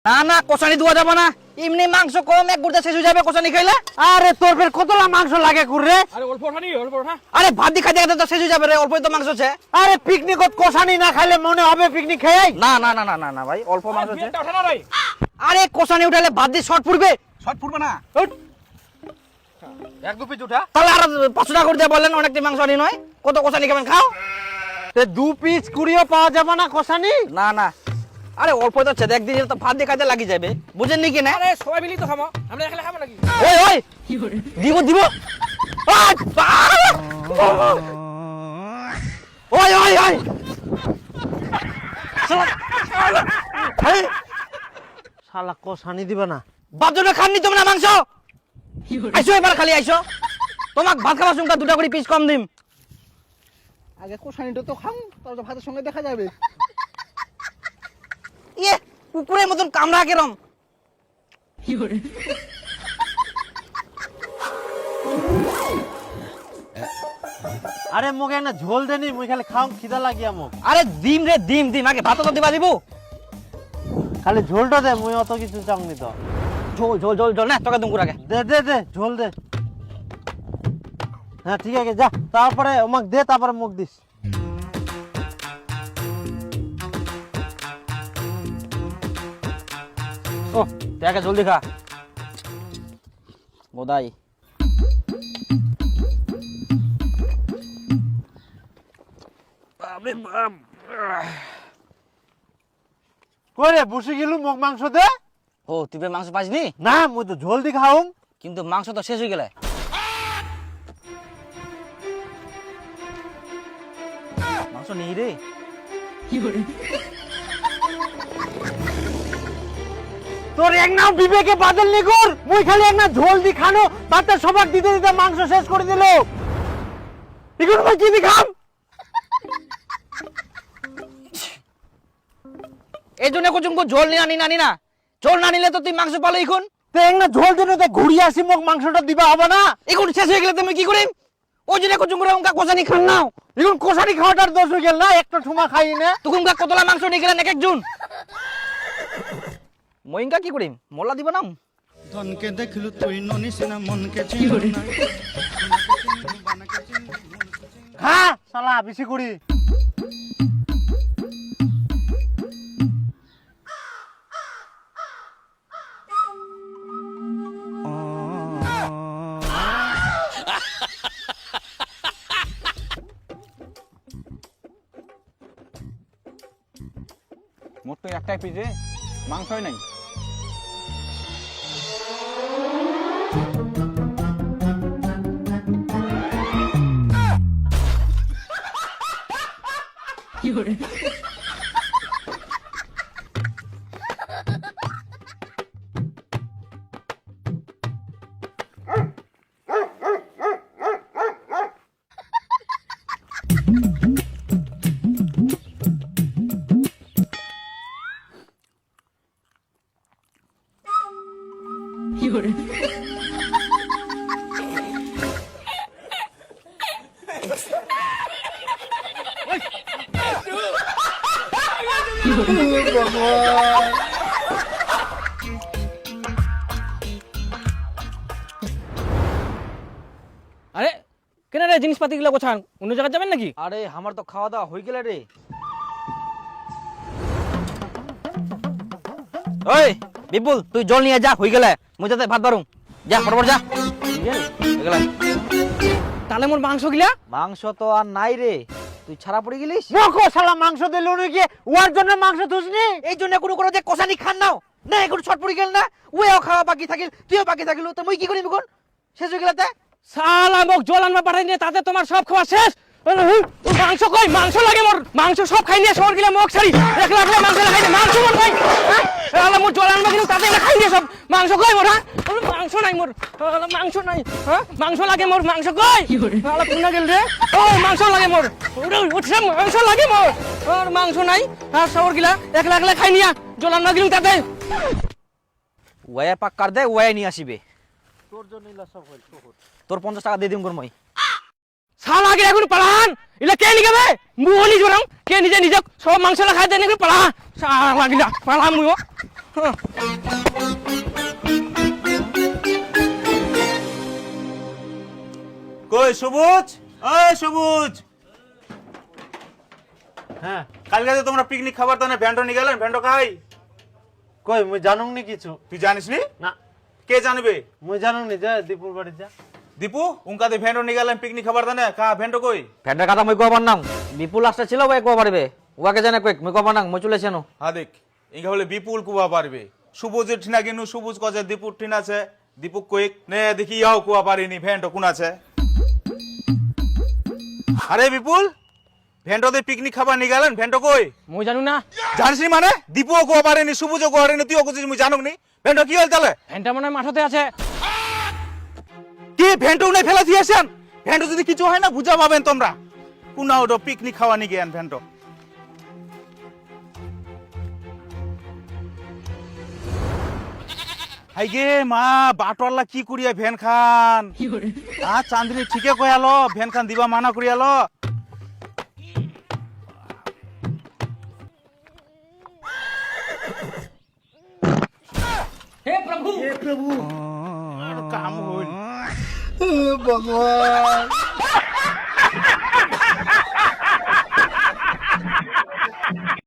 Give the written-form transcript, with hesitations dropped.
না না কষানি দেওয়া যাবে না, এমনি মাংস কম এক গুড়তে শেষ হয়ে যাবে কষানি খাইলে। আরে তোর ফের কতলা মাংস লাগে কুরে? আরে অল্প ওঠা নি, অল্প ওঠা। আরে ভাত দিয়ে খাইতে খাইতে তো শেষ হয়ে যাবে রে, অল্পই তো মাংস আছে। আরে পিকনিকত কষানি না খাইলে মনে হবে পিকনিক খাই? না না না না না না ভাই, অল্প মাংস আছে। বিয়েটা ওঠা না রে। আরে কষানি উঠালে ভাত দিয়ে শর্ট পড়বে। শর্ট ফুটবে না। এক দু পিস উঠা। তাহলে আর 500 টাকা করে দিয়ে বললেন অনেকটি মাংস আনি নয়, কত কষানি খাবেন খাও। তে 2 পিস কুড়িও পাওয়া যাবে না কষানি? না না, আরে অল্প তো আছে, একদিন তো ভাত দিয়ে খাইতে লাগি যাবে, বুঝেন নি কি না? আরে সবাই মিলি তো খাবো, আমরা একলা খাবো নাকি? ওই ওই দিব দিব। ওই ওই ওই শালা কষানি দিবে না। বাপজনে খাননি তোমরা মাংস, আইসো এবার খালি আইসো, তোমাক ভাত খাওয়ার সঙ্গে 2টা করে পিস কম দিম। আগে কোষানিটা তো খাম, তারপর ভাতের সঙ্গে দেখা যাবে। ইয়ে কুকুরের মতন কামড়া কেরম। আরে মুখে না ঝোল দেনি, মুই খালি খাও খিদা লাগিয়া মুখ। আরে ডিম রে ডিম ডিম, আগে ভাত তো দিবা দিব। খালি ঝোলটা দে, মুই অত কিছু চাংনি তো। ঝোল ঝোল ঝোল ঝোল না তোকে দুমকুর আগে দে দে দে ঝোল দে। হ্যাঁ ঠিক আছে যা, তারপরে আমাক দে, তারপরে মুখ দিস। ও তুই জলদি খা বোধাই। কইরে বসে গেলু মুখ মাংস দে। ও তুই মাংস পাসনি? না মুই তো ঝোল দি খাও। কিন্তু মাংস তো শেষ হয়ে গেলে। মাংস নেই রে। তোর এক নাও বিবেকে বাদল নি কর, মুই খালি এক না ঝোল দি খানো, তাতে সবাক দিতে দিতে মাংস শেষ করে দিল। ইগুন ভাই কি দি খাম? এই জন্য কুচুমকু ঝোল নিয়ে আনি না, ঝোল না নিলে তো তুই মাংস পালো এখন। তে এক না ঝোল দিনে তো ঘুরিয়ে আসি, মুখ মাংসটা দিবা হবে না? এখন শেষ হয়ে গেলে তুমি কি করিম? ওই জন্য কুচুমকুরে উনকা কষানি খান নাও। ইগুন কষানি খাওয়াটার দোষ হয়ে গেল না, একটা ঠুমা খাই না। তুকুম কা কতলা মাংস নিয়ে গেলেন এক একজন। মইঙ্কা কি করিম, মোল্লা দিব না। ধনকে দেখলু তুই ননিস না মনকে চিনলু না। হ্যাঁ শালা বেশি করি। মোট তো একটাই পিস রে, মাংসই নাই। আরে কেন রে জিনিসপাতি গুলো গোছান, অন্য জায়গায় যাবেন নাকি? আরে আমার তো খাওয়া দাওয়া হয়ে গেলে রে। ওই বিপুল তুই জল নিয়ে যা, হয়ে গেলে মুই যাতে ভাত বারুম। যা ফটাফট যা, হয়ে গেলে। তাহলে মোর মাংস গিলা? মাংস তো আর নাই রে, তুই ছাড়া পড়ে গেলিস। মুখো শালা মাংস দিল নাকি? ওর জন্য মাংস থুসনি? এই জন্য কোনো কোনো যে কষানি খান নাও না, এখন ছট পড়ে গেল না, ওও খাওয়া বাকি থাকিল, তুইও বাকি থাকিল, তো মুই কি করিম এখন? শেষ হয়ে গেলে শালা মোক জল আনবা পাঠাই নিয়ে, তাতে তোমার সব খাওয়া শেষ। মাংস কই? মাংস লাগে মোর, মাংস সব খাই নিয়ে শহর গেলে মোক ছাড়ি একলা একলা মাংস লাগাই দে, মাংস মোর কই? শালা মোর জল আনবা কিন্তু তাতে খাই নিয়ে সব মাংস কই মোর? হ্যাঁ মাংস নাই মোর, শালা মাংস নাই। হ্যাঁ মাংস লাগে মোর, মাংস কই? শালা পুনা গেল রে। ও মাংস লাগে মোর, উঠছে মাংস লাগে মোর, আর মাংস নাই। আর শহর গেলা একলা একলা খাই নিয়া জল আনবা কিন্তু তাতে। ওয়ে পাক কার দে, ওয়ে নিয়ে আসিবে। তোর জন্য সব হইল। তোর 50 টাকা দিয়ে দিম গর মই। শালা আগে এখন পালান এলা কে নিগাবে মুনি জরাম কে নিজে নিজে সব মাংসলা খাই দেন এখন পালা শালা গিলা পালা মুও কই সবুজ ওই সবুজ হ্যাঁ কালকে যে তোমরা পিকনিক খাবার তানে ভ্যান্ডো নিয়ে গেলেন ভ্যান্ডো খাই কই মুই জানুম নি কিছু তুই জানিস নি না কে জানবে মুই জানুম নি যা দীপুর বাড়ি যা দীপু উনকাতে ভ্যান্ডো নিয়ে গেলেন পিকনিক খাবার তানে কা ভ্যান্ডো কই ফ্যান্ডের কথা মই কবার নাম বিপুল লাস্টে ছিল ভাই কো পারবে ওয়াকে জানে কই মই কবার নাম মই চলেছে নো হ্যাঁ দেখ ইঙ্গা হলে বিপুল কুয়া পারবে সবুজের ঠিনা কিনু সবুজ কজে দীপুর ঠিন আছে দীপু কইক নে দেখি ইয়াও কুয়া পারিনি ভ্যান্ডো কোন আছে আরে বিপুল ভ্যান্ডোতে পিকনিক খাবার নিয়ে গেলেন ভ্যান্ডো কই মুই জানু না জানিস নি মানে দীপুও কুয়া পারেনি সবুজও কুয়া পারেনি তুইও কুছিস মুই জানুক নি ভ্যান্ডো কি হল তাহলে ফ্যানটা মনে হয় মাঠতে আছে কি ভ্যান্ডো নাই ফেলা দিয়েছেন ভ্যান্ডো যদি কিছু হয় না বুঝা পাবেন তোমরা কোনা ওটা পিকনিক খাওয়া নিয়ে গেন ভ্যান্ডো হাই গে মা বাটওয়ালা কি করিয়া ভ্যান খান চাঁদনি ঠিকে কয়ালো ভ্যান খান দিবা মানা করিয়ালো হে প্রভু কাম হইল ভগবান